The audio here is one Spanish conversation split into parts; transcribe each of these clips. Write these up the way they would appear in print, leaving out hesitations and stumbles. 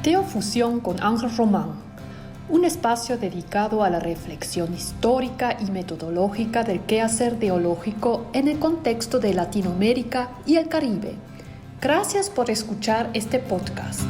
Teofusión con Ángel Román, un espacio dedicado a la reflexión histórica y metodológica del quehacer teológico en el contexto de Latinoamérica y el Caribe. Gracias por escuchar este podcast.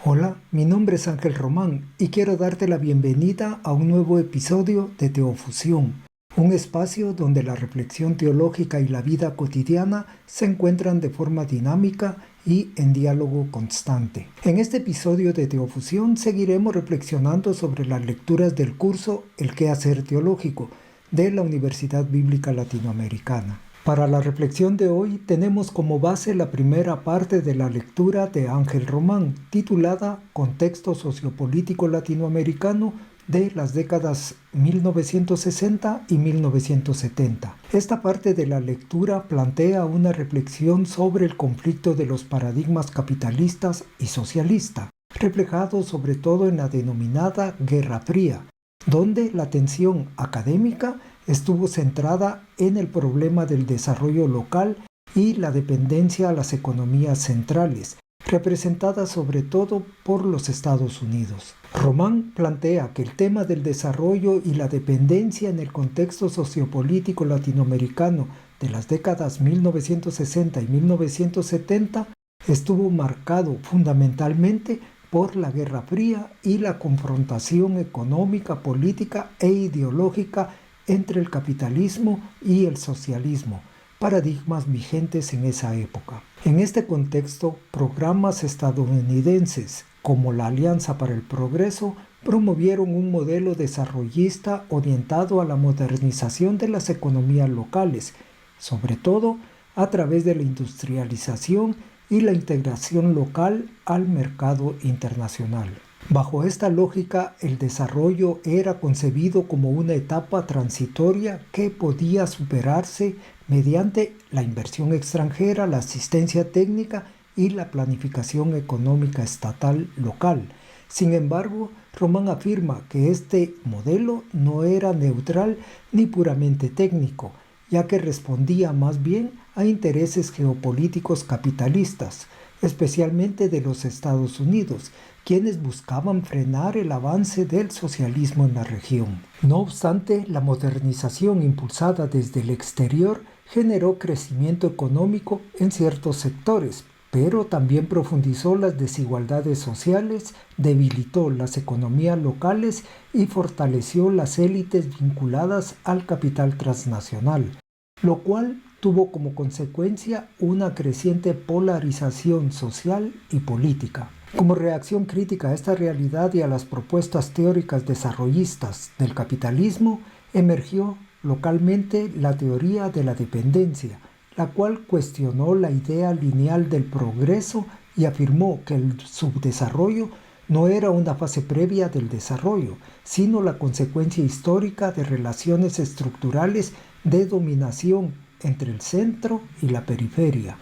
Hola, mi nombre es Ángel Román y quiero darte la bienvenida a un nuevo episodio de Teofusión, un espacio donde la reflexión teológica y la vida cotidiana se encuentran de forma dinámica y en diálogo constante. En este episodio de Teofusión seguiremos reflexionando sobre las lecturas del curso El quehacer teológico de la Universidad Bíblica Latinoamericana. Para la reflexión de hoy tenemos como base la primera parte de la lectura de Ángel Román, titulada Contexto sociopolítico latinoamericano de las décadas 1960 y 1970. Esta parte de la lectura plantea una reflexión sobre el conflicto de los paradigmas capitalista y socialista, reflejado sobre todo en la denominada Guerra Fría, donde la atención académica estuvo centrada en el problema del desarrollo local y la dependencia a las economías centrales, representadas sobre todo por los Estados Unidos. Román plantea que el tema del desarrollo y la dependencia en el contexto sociopolítico latinoamericano de las décadas 1960 y 1970 estuvo marcado fundamentalmente por la Guerra Fría y la confrontación económica, política e ideológica entre el capitalismo y el socialismo, paradigmas vigentes en esa época. En este contexto, programas estadounidenses como la Alianza para el Progreso promovieron un modelo desarrollista orientado a la modernización de las economías locales, sobre todo a través de la industrialización y la integración local al mercado internacional. Bajo esta lógica, el desarrollo era concebido como una etapa transitoria que podía superarse mediante la inversión extranjera, la asistencia técnica y la planificación económica estatal local. Sin embargo, Román afirma que este modelo no era neutral ni puramente técnico, ya que respondía más bien a intereses geopolíticos capitalistas, especialmente de los Estados Unidos, quienes buscaban frenar el avance del socialismo en la región. No obstante, la modernización impulsada desde el exterior generó crecimiento económico en ciertos sectores, pero también profundizó las desigualdades sociales, debilitó las economías locales y fortaleció las élites vinculadas al capital transnacional, lo cual tuvo como consecuencia una creciente polarización social y política. Como reacción crítica a esta realidad y a las propuestas teóricas desarrollistas del capitalismo, emergió localmente la teoría de la dependencia, la cual cuestionó la idea lineal del progreso y afirmó que el subdesarrollo no era una fase previa del desarrollo, sino la consecuencia histórica de relaciones estructurales de dominación entre el centro y la periferia,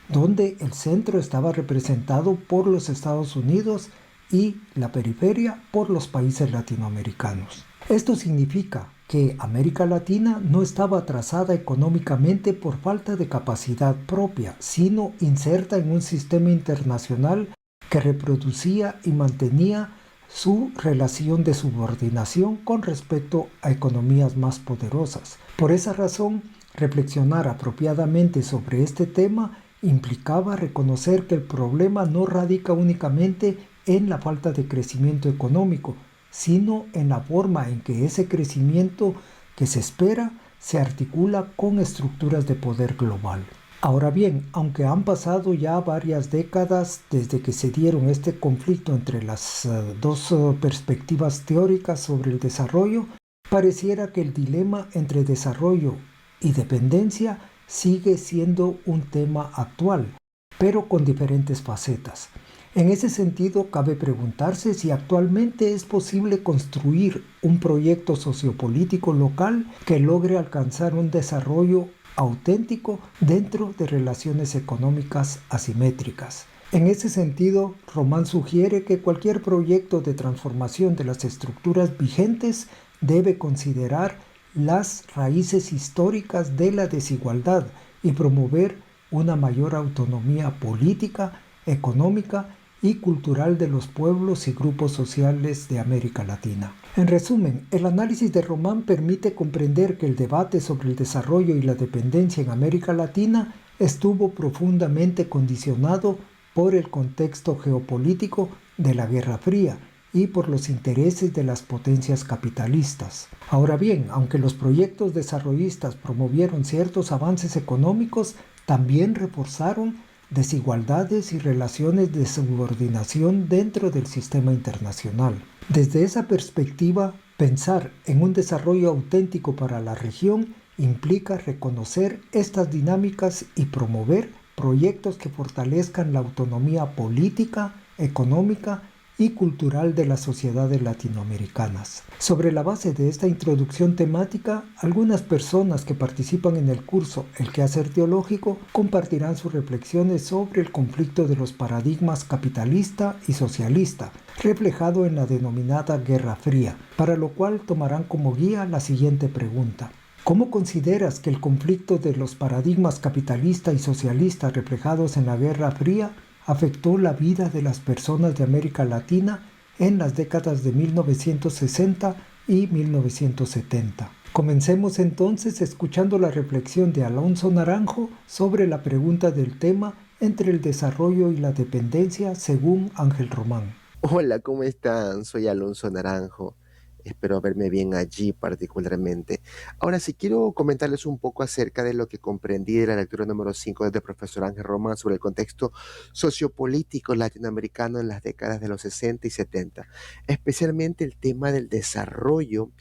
donde el centro estaba representado por los Estados Unidos y la periferia por los países latinoamericanos. Esto significa que América Latina no estaba atrasada económicamente por falta de capacidad propia, sino inserta en un sistema internacional que reproducía y mantenía su relación de subordinación con respecto a economías más poderosas. Por esa razón, reflexionar apropiadamente sobre este tema implicaba reconocer que el problema no radica únicamente en la falta de crecimiento económico, sino en la forma en que ese crecimiento que se espera se articula con estructuras de poder global. Ahora bien, aunque han pasado ya varias décadas desde que se dieron este conflicto entre las dos perspectivas teóricas sobre el desarrollo, pareciera que el dilema entre desarrollo y dependencia sigue siendo un tema actual, pero con diferentes facetas. En ese sentido, cabe preguntarse si actualmente es posible construir un proyecto sociopolítico local que logre alcanzar un desarrollo auténtico dentro de relaciones económicas asimétricas. En ese sentido, Román sugiere que cualquier proyecto de transformación de las estructuras vigentes debe considerar las raíces históricas de la desigualdad y promover una mayor autonomía política económica y cultural de los pueblos y grupos sociales de América Latina. En resumen, el análisis de Román permite comprender que el debate sobre el desarrollo y la dependencia en América Latina estuvo profundamente condicionado por el contexto geopolítico de la Guerra Fría y por los intereses de las potencias capitalistas. Ahora bien, aunque los proyectos desarrollistas promovieron ciertos avances económicos, también reforzaron desigualdades y relaciones de subordinación dentro del sistema internacional. Desde esa perspectiva, pensar en un desarrollo auténtico para la región implica reconocer estas dinámicas y promover proyectos que fortalezcan la autonomía política, económica y cultural de las sociedades latinoamericanas. Sobre la base de esta introducción temática, algunas personas que participan en el curso El quehacer teológico compartirán sus reflexiones sobre el conflicto de los paradigmas capitalista y socialista, reflejado en la denominada Guerra Fría, para lo cual tomarán como guía la siguiente pregunta. ¿Cómo consideras que el conflicto de los paradigmas capitalista y socialista reflejados en la Guerra Fría afectó la vida de las personas de América Latina en las décadas de 1960 y 1970? Comencemos entonces escuchando la reflexión de Alonso Naranjo sobre la pregunta del tema entre el desarrollo y la dependencia según Ángel Román. Hola, ¿cómo están? Soy Alonso Naranjo. Espero verme bien allí particularmente. Ahora sí, quiero comentarles un poco acerca de lo que comprendí de la lectura número 5 del profesor Ángel Román sobre el contexto sociopolítico latinoamericano en las décadas de los 60 y 70, especialmente el tema del desarrollo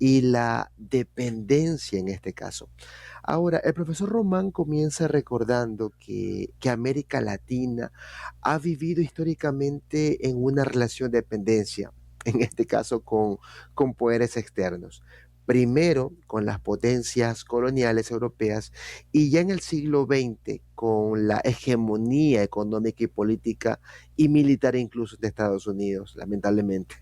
y la dependencia en este caso. Ahora, el profesor Román comienza recordando que América Latina ha vivido históricamente en una relación de dependencia, en este caso con poderes externos. Primero con las potencias coloniales europeas y ya en el siglo XX con la hegemonía económica y política y militar incluso de Estados Unidos, lamentablemente.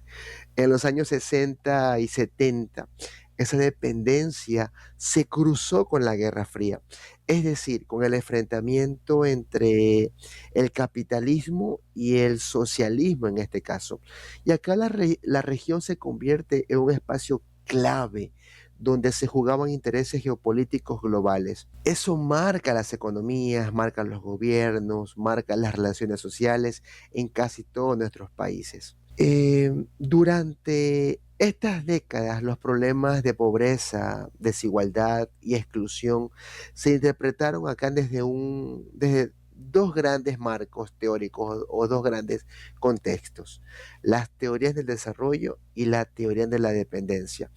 En los años 60 y 70, esa dependencia se cruzó con la Guerra Fría, es decir, con el enfrentamiento entre el capitalismo y el socialismo en este caso. Y acá la región se convierte en un espacio clave donde se jugaban intereses geopolíticos globales. Eso marca las economías, marca los gobiernos, marca las relaciones sociales en casi todos nuestros países. Durante estas décadas, los problemas de pobreza, desigualdad y exclusión se interpretaron acá desde dos grandes marcos teóricos o dos grandes contextos, las teorías del desarrollo y la teoría de la dependencia.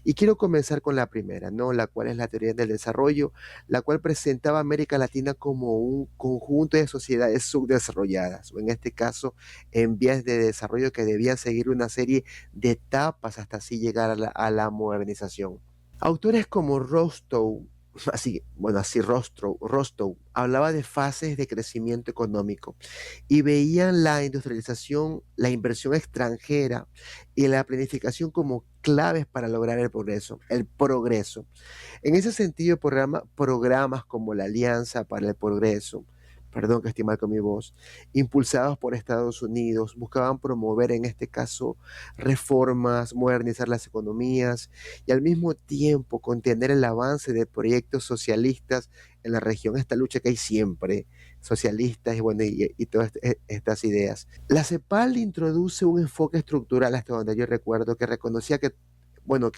Y quiero comenzar con la primera, ¿no? La cual es la teoría del desarrollo, la cual presentaba a América Latina como un conjunto de sociedades subdesarrolladas, o en este caso, en vías de desarrollo que debían seguir una serie de etapas hasta así llegar a la modernización. Autores como Rostow hablaba de fases de crecimiento económico y veían la industrialización, la inversión extranjera y la planificación como claves para lograr el progreso, el progreso. En ese sentido, programas como la Alianza para el Progreso, perdón que estoy mal con mi voz, impulsados por Estados Unidos, buscaban promover en este caso reformas, modernizar las economías y al mismo tiempo contener el avance de proyectos socialistas en la región, esta lucha que hay siempre, socialistas y todas estas ideas. La CEPAL introduce un enfoque estructural hasta donde yo recuerdo que reconocía que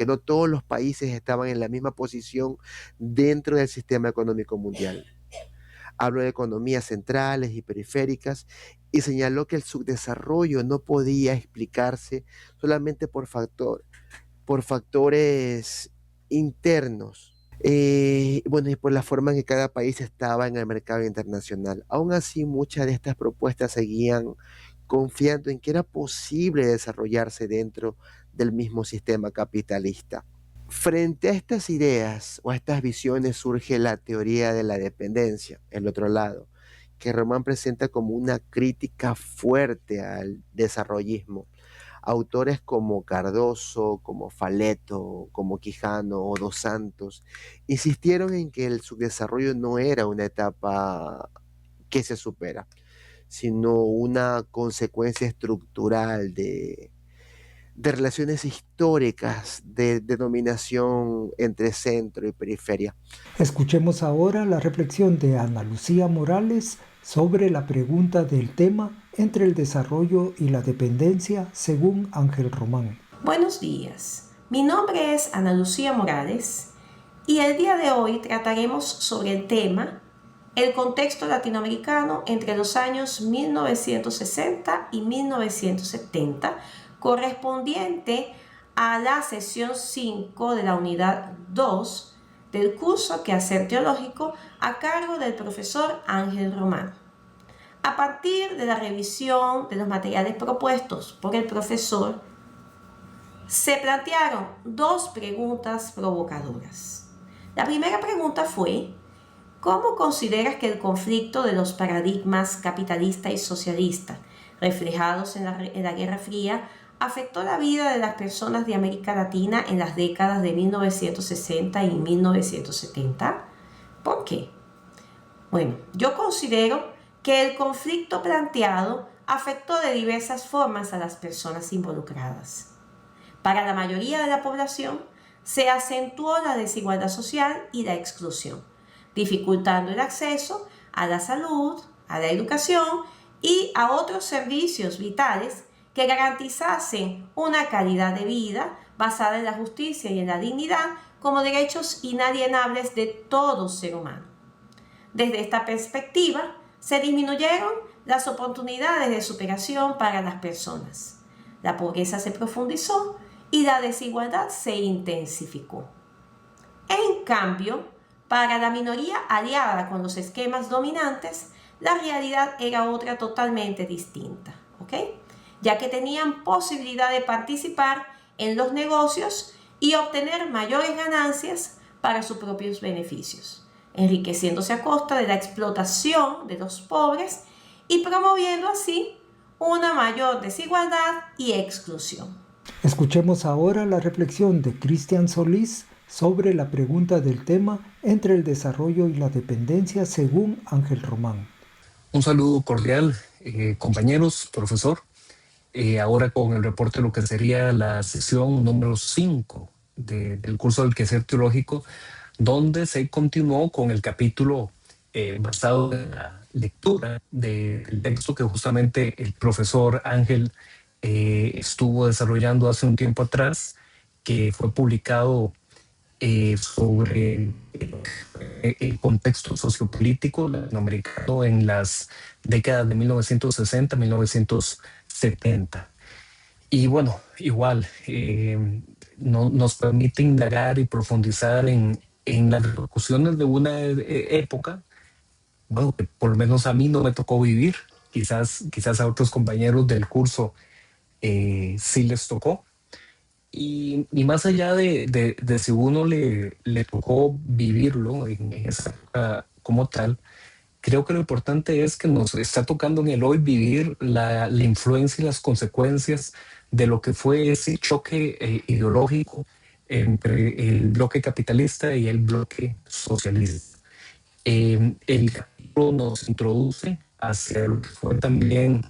no todos los países estaban en la misma posición dentro del sistema económico mundial. Habló de economías centrales y periféricas y señaló que el subdesarrollo no podía explicarse solamente por factores internos. Y por la forma en que cada país estaba en el mercado internacional. Aún así, muchas de estas propuestas seguían confiando en que era posible desarrollarse dentro del mismo sistema capitalista. Frente a estas ideas o a estas visiones surge la teoría de la dependencia, el otro lado, que Román presenta como una crítica fuerte al desarrollismo. Autores como Cardoso, como Faleto, como Quijano o Dos Santos insistieron en que el subdesarrollo no era una etapa que se supera, sino una consecuencia estructural de relaciones históricas de dominación entre centro y periferia. Escuchemos ahora la reflexión de Ana Lucía Morales sobre la pregunta del tema entre el desarrollo y la dependencia según Ángel Román. Buenos días, mi nombre es Ana Lucía Morales y el día de hoy trataremos sobre el tema el contexto latinoamericano entre los años 1960 y 1970, correspondiente a la sesión 5 de la unidad 2 del curso Quehacer Teológico a cargo del profesor Ángel Román. A partir de la revisión de los materiales propuestos por el profesor, se plantearon dos preguntas provocadoras. La primera pregunta fue: ¿cómo consideras que el conflicto de los paradigmas capitalista y socialista reflejados en la Guerra Fría afectó la vida de las personas de América Latina en las décadas de 1960 y 1970? ¿Por qué? Bueno, yo considero que el conflicto planteado afectó de diversas formas a las personas involucradas. Para la mayoría de la población se acentuó la desigualdad social y la exclusión, dificultando el acceso a la salud, a la educación y a otros servicios vitales que garantizasen una calidad de vida basada en la justicia y en la dignidad como derechos inalienables de todo ser humano. Desde esta perspectiva, se disminuyeron las oportunidades de superación para las personas. La pobreza se profundizó y la desigualdad se intensificó. En cambio, para la minoría aliada con los esquemas dominantes, la realidad era otra totalmente distinta, ¿ok? Ya que tenían posibilidad de participar en los negocios y obtener mayores ganancias para sus propios beneficios, enriqueciéndose a costa de la explotación de los pobres y promoviendo así una mayor desigualdad y exclusión. Escuchemos ahora la reflexión de Cristian Solís sobre la pregunta del tema entre el desarrollo y la dependencia según Ángel Román. Un saludo cordial, compañeros, profesor. Ahora con el reporte de lo que sería la sesión número 5 del curso del Quehacer Teológico, donde se continuó con el capítulo basado en la lectura del texto que justamente el profesor Ángel estuvo desarrollando hace un tiempo atrás, que fue publicado sobre el contexto sociopolítico latinoamericano en las décadas de 1960-1970. Y bueno, igual nos permite indagar y profundizar en las repercusiones de una época, bueno, que por lo menos a mí no me tocó vivir, quizás a otros compañeros del curso sí les tocó. Y más allá de si uno le tocó vivirlo en esa época como tal, creo que lo importante es que nos está tocando en el hoy vivir la influencia y las consecuencias de lo que fue ese choque ideológico entre el bloque capitalista y el bloque socialista. El capítulo nos introduce hacia lo que fue también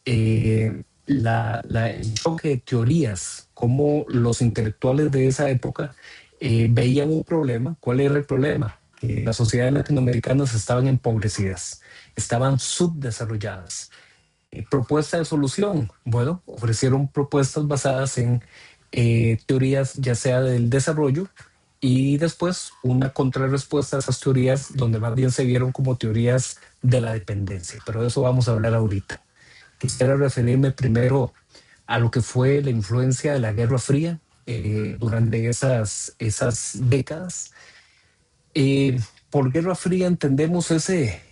el choque de teorías, cómo los intelectuales de esa época veían un problema. ¿Cuál era el problema? Que las sociedades latinoamericanas estaban empobrecidas, estaban subdesarrolladas. Propuesta de solución. Bueno, ofrecieron propuestas basadas en teorías ya sea del desarrollo y después una contrarrespuesta a esas teorías donde más bien se vieron como teorías de la dependencia. Pero de eso vamos a hablar ahorita. Quisiera referirme primero a lo que fue la influencia de la Guerra Fría durante esas décadas. Por Guerra Fría entendemos ese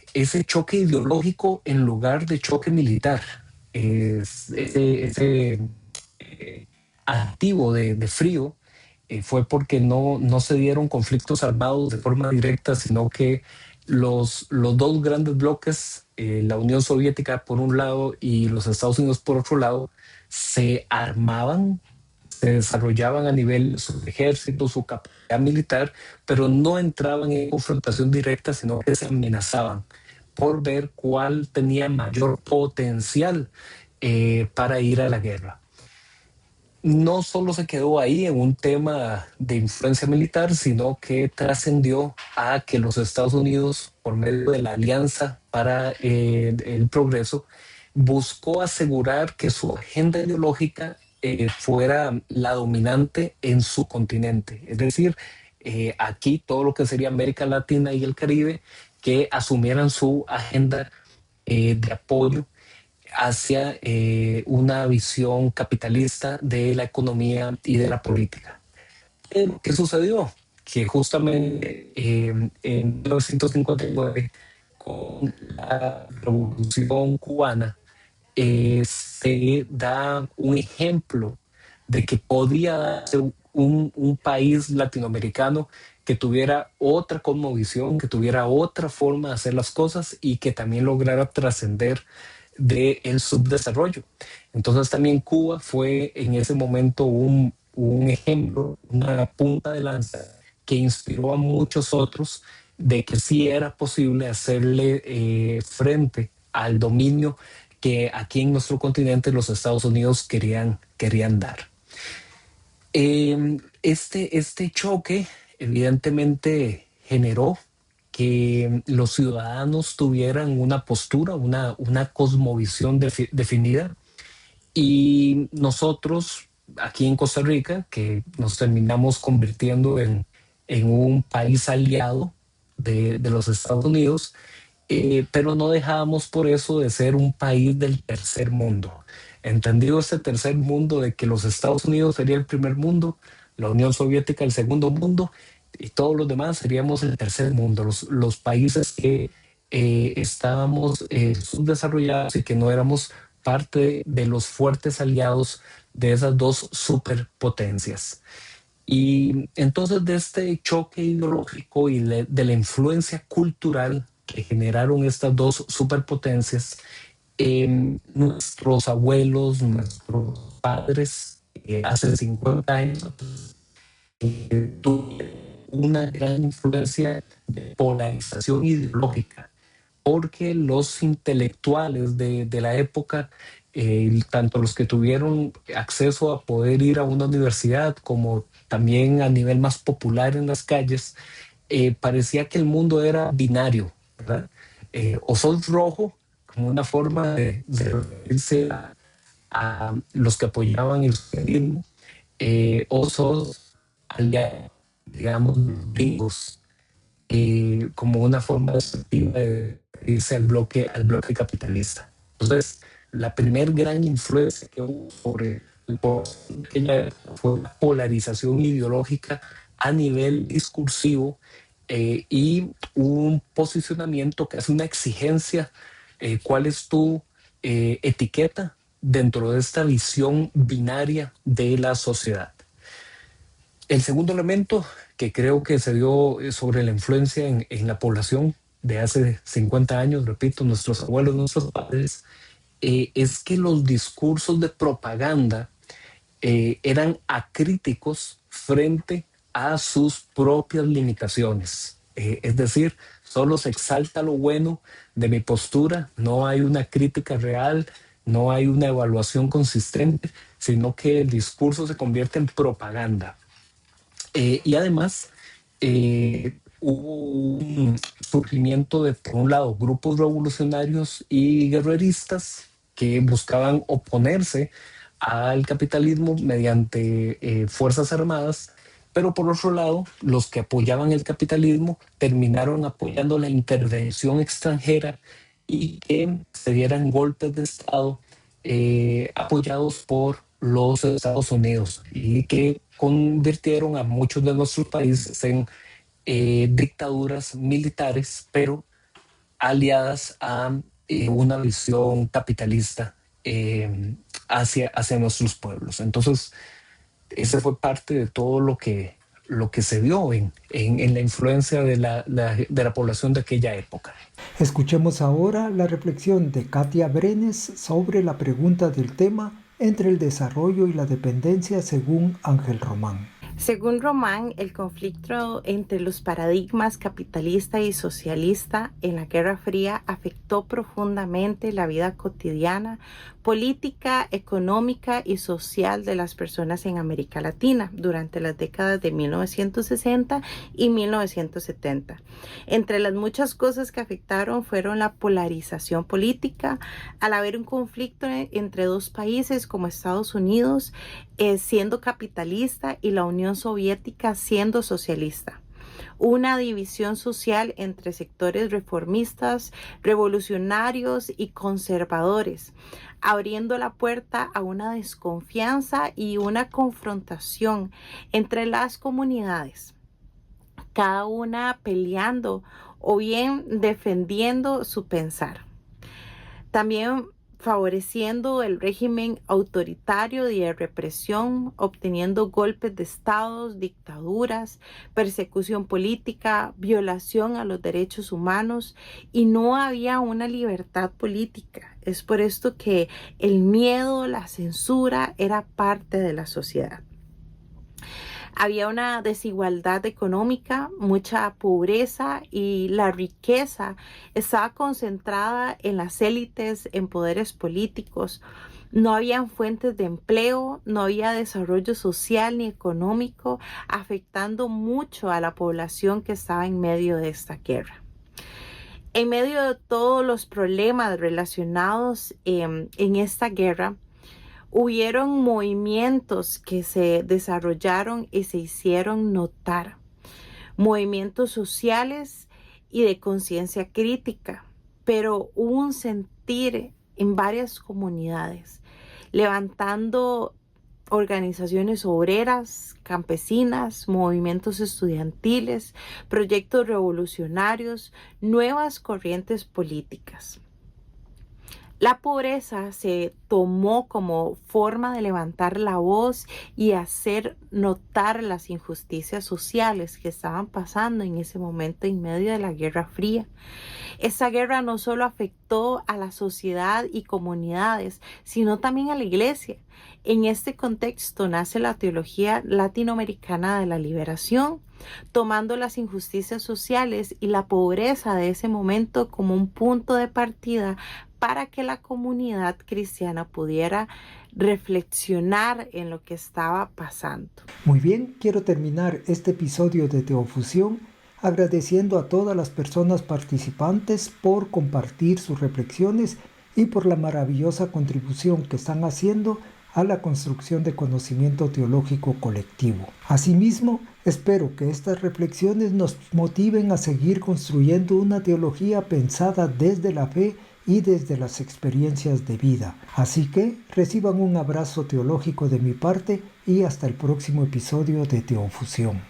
choque ideológico en lugar de choque militar. Ese activo de frío fue porque no se dieron conflictos armados de forma directa, sino que los dos grandes bloques, la Unión Soviética por un lado y los Estados Unidos por otro lado, se armaban, se desarrollaban a nivel de su ejército, su capacidad militar, pero no entraban en confrontación directa, sino que se amenazaban por ver cuál tenía mayor potencial para ir a la guerra. No solo se quedó ahí en un tema de influencia militar, sino que trascendió a que los Estados Unidos, por medio de la Alianza para el Progreso, buscó asegurar que su agenda ideológica fuera la dominante en su continente. Es decir, aquí todo lo que sería América Latina y el Caribe, que asumieran su agenda de apoyo hacia una visión capitalista de la economía y de la política. ¿Qué sucedió? Que justamente en 1959, con la Revolución Cubana, se da un ejemplo de que podía darse un país latinoamericano que tuviera otra cosmovisión, que tuviera otra forma de hacer las cosas y que también lograra trascender del subdesarrollo. Entonces también Cuba fue en ese momento un ejemplo, una punta de lanza que inspiró a muchos otros de que sí era posible hacerle frente al dominio que aquí en nuestro continente los Estados Unidos querían dar. Este choque evidentemente generó que los ciudadanos tuvieran una postura, una cosmovisión definida, y nosotros aquí en Costa Rica, que nos terminamos convirtiendo en un país aliado de los Estados Unidos, pero no dejábamos por eso de ser un país del tercer mundo. Entendido este tercer mundo de que los Estados Unidos sería el primer mundo, la Unión Soviética el segundo mundo y todos los demás seríamos el tercer mundo, los países que estábamos subdesarrollados y que no éramos parte de los fuertes aliados de esas dos superpotencias. Y entonces de este choque ideológico y de la influencia cultural que generaron estas dos superpotencias, nuestros abuelos, nuestros padres, hace 50 años, tuvieron una gran influencia de polarización ideológica, porque los intelectuales de la época, tanto los que tuvieron acceso a poder ir a una universidad como también a nivel más popular en las calles, parecía que el mundo era binario, ¿verdad? O sos rojo, como una forma de referirse a los que apoyaban el socialismo, o sos aliado, digamos, gringos, como una forma de irse al bloque capitalista. Entonces, la primer gran influencia que hubo sobre aquella fue la polarización ideológica a nivel discursivo, y un posicionamiento que hace una exigencia, cuál es tu etiqueta dentro de esta visión binaria de la sociedad. El segundo elemento que creo que se dio sobre la influencia en la población de hace 50 años, repito, nuestros abuelos, nuestros padres, es que los discursos de propaganda eran acríticos frente a sus propias limitaciones. Es decir, solo se exalta lo bueno de mi postura, no hay una crítica real, no hay una evaluación consistente, sino que el discurso se convierte en propaganda. Y además, hubo un surgimiento de, por un lado, grupos revolucionarios y guerreristas que buscaban oponerse al capitalismo mediante fuerzas armadas, pero por otro lado, los que apoyaban el capitalismo terminaron apoyando la intervención extranjera y que se dieran golpes de Estado apoyados por los Estados Unidos y que convirtieron a muchos de nuestros países en dictaduras militares, pero aliadas a una visión capitalista hacia nuestros pueblos. Entonces, ese fue parte de todo lo que se vio en la influencia de la población de aquella época. Escuchemos ahora la reflexión de Katia Brenes sobre la pregunta del tema entre el desarrollo y la dependencia según Ángel Román. Según Román, el conflicto entre los paradigmas capitalista y socialista en la Guerra Fría afectó profundamente la vida cotidiana, política, económica y social de las personas en América Latina durante las décadas de 1960 y 1970. Entre las muchas cosas que afectaron fueron la polarización política, al haber un conflicto entre dos países como Estados Unidos siendo capitalista y la Unión Soviética siendo socialista. Una división social entre sectores reformistas, revolucionarios y conservadores, abriendo la puerta a una desconfianza y una confrontación entre las comunidades, cada una peleando o bien defendiendo su pensar. También favoreciendo el régimen autoritario de represión, obteniendo golpes de estados, dictaduras, persecución política, violación a los derechos humanos, y no había una libertad política. Es por esto que el miedo, la censura era parte de la sociedad. Había una desigualdad económica, mucha pobreza, y la riqueza estaba concentrada en las élites, en poderes políticos. No habían fuentes de empleo, no había desarrollo social ni económico, afectando mucho a la población que estaba en medio de esta guerra. En medio de todos los problemas relacionados en esta guerra, hubieron movimientos que se desarrollaron y se hicieron notar, movimientos sociales y de conciencia crítica, pero hubo un sentir en varias comunidades, levantando organizaciones obreras, campesinas, movimientos estudiantiles, proyectos revolucionarios, nuevas corrientes políticas. La pobreza se tomó como forma de levantar la voz y hacer notar las injusticias sociales que estaban pasando en ese momento en medio de la Guerra Fría. Esa guerra no solo afectó a la sociedad y comunidades, sino también a la iglesia. En este contexto nace la teología latinoamericana de la liberación, tomando las injusticias sociales y la pobreza de ese momento como un punto de partida para que la comunidad cristiana pudiera reflexionar en lo que estaba pasando. Muy bien, quiero terminar este episodio de Teofusión agradeciendo a todas las personas participantes por compartir sus reflexiones y por la maravillosa contribución que están haciendo a la construcción de conocimiento teológico colectivo. Asimismo, espero que estas reflexiones nos motiven a seguir construyendo una teología pensada desde la fe y desde las experiencias de vida. Así que reciban un abrazo teológico de mi parte y hasta el próximo episodio de Teofusión.